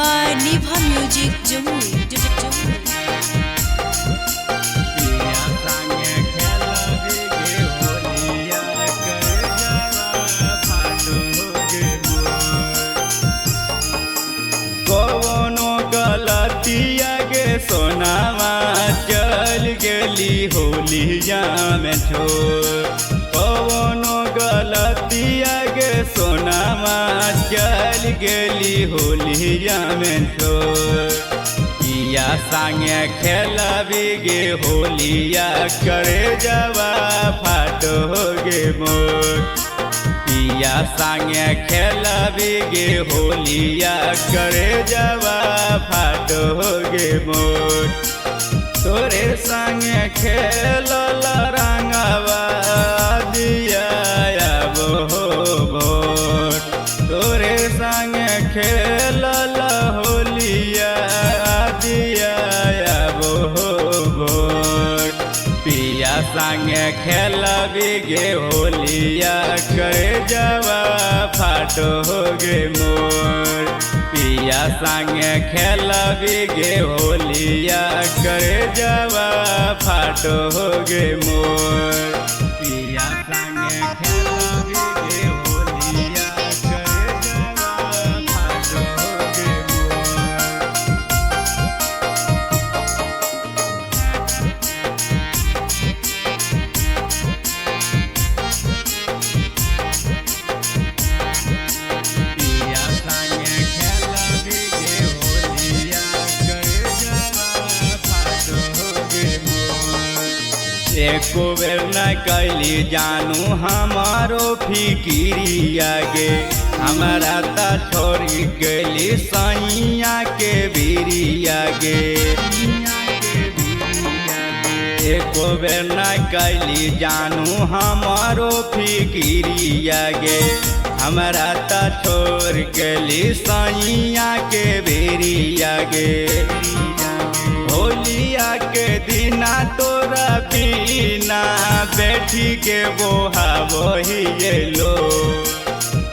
by Niva Music Jamui. सोनावा चल गेली होलिया में छोड़ कवनो गलतिया गे सोनावा चल गेली होलिया में छोड़ इया संगे खेलबी गे होलिया करे जवा फाटो गे मोर पिया संगे खेलबी गे होलिया करे जवा फाटो गे मोर तोरे संगे खेलल रंगवा दिया भोर तोरे संगे खेलल होलिया दिया भोर पिया संगे खेलबी गे होलिया करे जवा फाटो गे मोर पिया संगे खेलबी गे होलिया करे जवा फाटो गे मोर पिया संगे खेलबी गे होलिया करे जवा फाटो गे एको बेर न कैली जानू हमारो फिकिरिया गे हमारा ता छोड़ी गली सैया के बिरिया गे एको बेर न कैली जानू हमारो फिकिरिया गे हमारा ता छोड़ गली सैया के बिरिया गे होलिया के दिना तोरा बिना बैठी के बोहा वही लो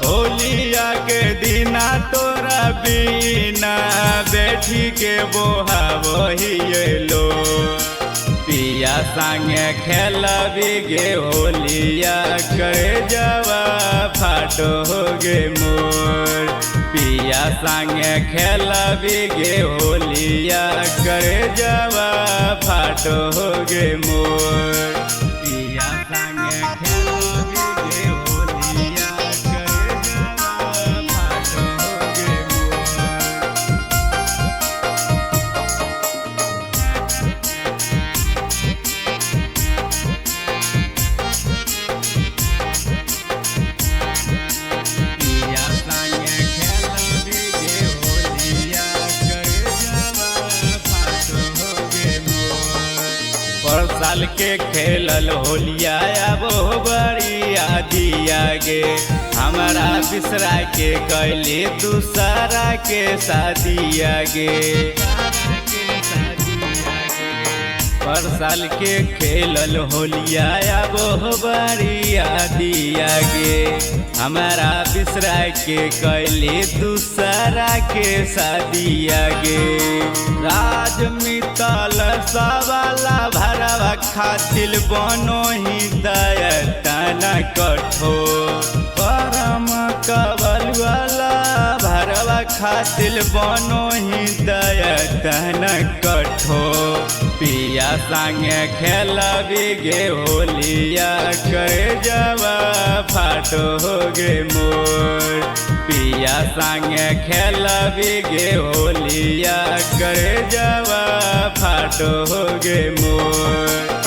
होलिया के दिना तोरा बिना बैठी के बोहा वही लो पिया संगे खेलबी गे होलिया करे जवा फाटो गे मोर पिया संगे खेलबी गे होलिया करे जवा फाटो गे मोर पिया संगे खेलबी गे होलिया करे जवा फाटो गे साल के खेलल होलिया अब बड़ी दिया गे हमारा बिसरा के कैले दूसरा के शादिया गे पर साल के खेलल होलिया अब बड़ी दिया गे हमारा बिसरा के कैले दूसरा के शादिया गे राज मितल सवाला भरवा खातिल बनो ही दयतन कठो परम कबल वाला भरवा खातिल बनो ही दयतन कठो पिया संगे खेलबी गे होलिया करे जवा फाटो गे मोर पिया संगे खेलबी गे होलिया करे जवा फाटो गे मोर।